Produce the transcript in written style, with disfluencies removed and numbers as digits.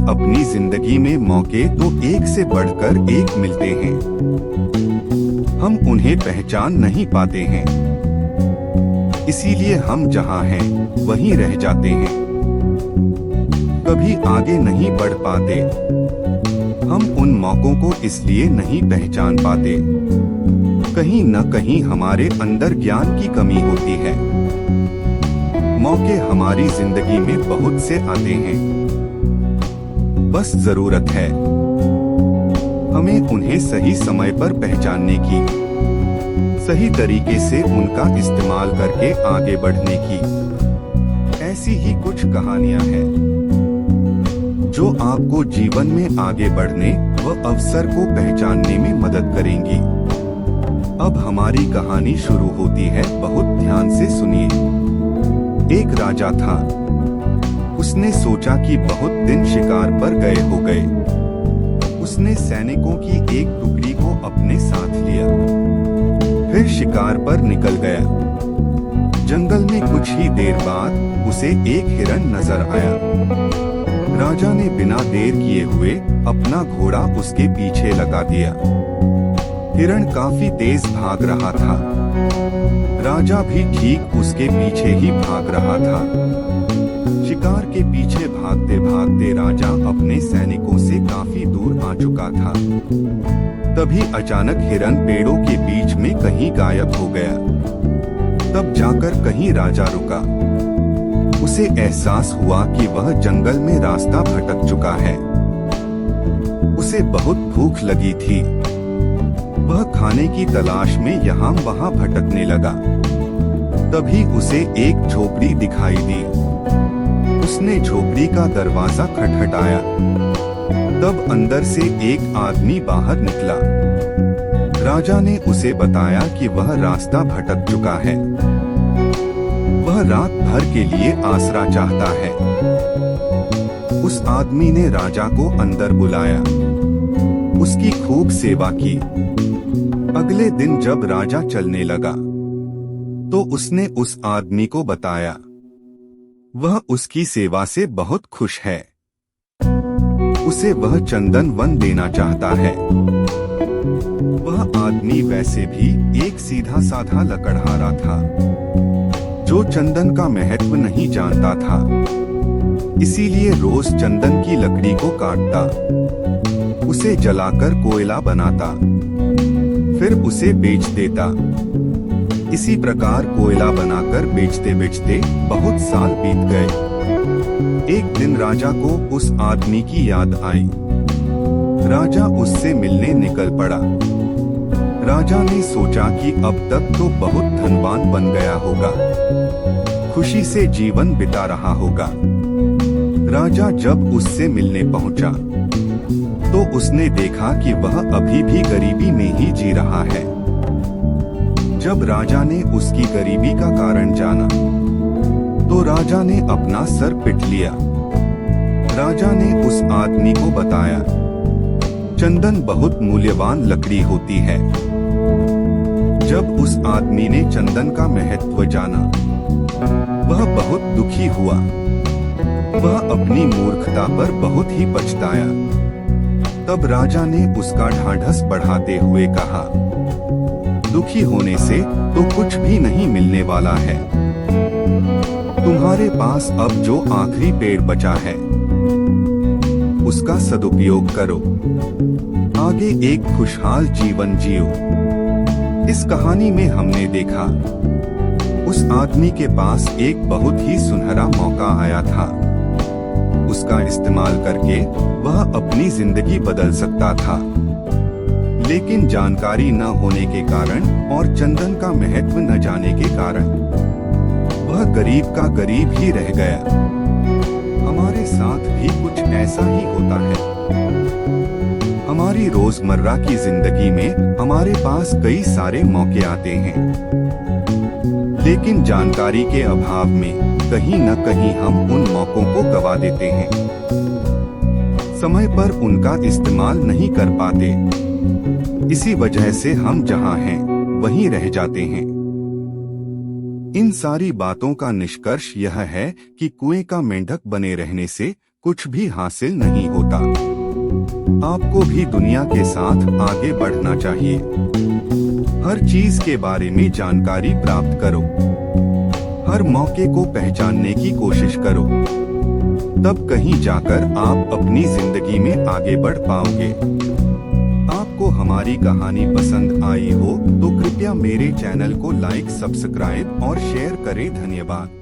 अपनी जिंदगी में मौके तो एक से बढ़कर एक मिलते हैं, हम उन्हें पहचान नहीं पाते हैं, इसीलिए हम जहां हैं वहीं रह जाते हैं, कभी आगे नहीं बढ़ पाते। हम उन मौकों को इसलिए नहीं पहचान पाते, कहीं न कहीं हमारे अंदर ज्ञान की कमी होती है। मौके हमारी जिंदगी में बहुत से आते हैं, बस जरूरत है हमें उन्हें सही समय पर पहचानने की, सही तरीके से उनका इस्तेमाल करके आगे बढ़ने की। ऐसी ही कुछ कहानियां हैं जो आपको जीवन में आगे बढ़ने व अवसर को पहचानने में मदद करेंगी। अब हमारी कहानी शुरू होती है, बहुत ध्यान से सुनिए। एक राजा था, उसने सोचा कि बहुत दिन शिकार पर गए हो गए। उसने सैनिकों की एक टुकड़ी को अपने साथ लिया, फिर शिकार पर निकल गया। जंगल में कुछ ही देर बाद उसे एक हिरण नजर आया। राजा ने बिना देर किए हुए अपना घोड़ा उसके पीछे लगा दिया। हिरण काफी तेज भाग रहा था, राजा भी ठीक उसके पीछे ही भाग रहा था। शिकार के पीछे भागते भागते राजा अपने सैनिकों से काफी दूर आ चुका था। तभी अचानक हिरण पेड़ों के बीच में कहीं गायब हो गया। तब जाकर कहीं राजा रुका। उसे एहसास हुआ कि वह जंगल में रास्ता भटक चुका है। उसे बहुत भूख लगी थी। वह खाने की तलाश में यहाँ वहाँ भटकने लगा। तभी उसे एक झोपड़ी दिखाई दी। उसने झोपड़ी का दरवाजा खटखटाया। तब अंदर से एक आदमी बाहर निकला। राजा ने उसे बताया कि वह रास्ता भटक चुका है। वह रात भर के लिए आसरा चाहता है। उस आदमी ने राजा को अंदर बुलाया, उसकी खूब सेवा की। अगले दिन जब राजा चलने लगा तो उसने उस आदमी को बताया, वह उसकी सेवा से बहुत खुश है। उसे वह चंदन वन देना चाहता है। वह आदमी वैसे भी एक सीधा साधा लकड़हारा था, जो चंदन का महत्व नहीं जानता था। इसीलिए रोज चंदन की लकड़ी को काटता, उसे जलाकर कोयला बनाता, फिर उसे बेच देता। इसी प्रकार कोयला बनाकर बेचते बेचते बहुत साल बीत गए। एक दिन राजा को उस आदमी की याद आई। राजा उससे मिलने निकल पड़ा। राजा ने सोचा कि अब तक तो बहुत धनवान बन गया होगा, खुशी से जीवन बिता रहा होगा। राजा जब उससे मिलने पहुंचा तो उसने देखा कि वह अभी भी गरीबी में ही जी रहा है। जब राजा ने उसकी गरीबी का कारण जाना तो राजा ने अपना सर पीट लिया। राजा ने उस आदमी को बताया, चंदन बहुत मूल्यवान लकड़ी होती है। जब उस आदमी ने चंदन का महत्व जाना, वह बहुत दुखी हुआ। वह अपनी मूर्खता पर बहुत ही पछताया। तब राजा ने उसका ढाढ़स बढ़ाते हुए कहा, दुखी होने से तो कुछ भी नहीं मिलने वाला है। तुम्हारे पास अब जो आखिरी पेड़ बचा है, उसका सदुपयोग करो, आगे एक खुशहाल जीवन जियो। इस कहानी में हमने देखा, उस आदमी के पास एक बहुत ही सुनहरा मौका आया था। उसका इस्तेमाल करके वह अपनी जिंदगी बदल सकता था, लेकिन जानकारी न होने के कारण और चंदन का महत्व न जाने के कारण वह गरीब का गरीब ही रह गया। हमारे साथ भी कुछ ऐसा ही होता है। हमारी रोजमर्रा की जिंदगी में हमारे पास कई सारे मौके आते हैं, लेकिन जानकारी के अभाव में कहीं न कहीं हम उन मौकों को गवा देते हैं, समय पर उनका इस्तेमाल नहीं कर पाते। इसी वजह से हम जहां हैं वहीं रह जाते हैं। इन सारी बातों का निष्कर्ष यह है कि कुएं का मेंढक बने रहने से कुछ भी हासिल नहीं होता। आपको भी दुनिया के साथ आगे बढ़ना चाहिए। हर चीज के बारे में जानकारी प्राप्त करो। हर मौके को पहचानने की कोशिश करो। तब कहीं जाकर आप अपनी जिंदगी में आगे बढ़ पाओगे। आपको हमारी कहानी पसंद आई हो तो कृपया मेरे चैनल को लाइक, सब्सक्राइब और शेयर करें। धन्यवाद।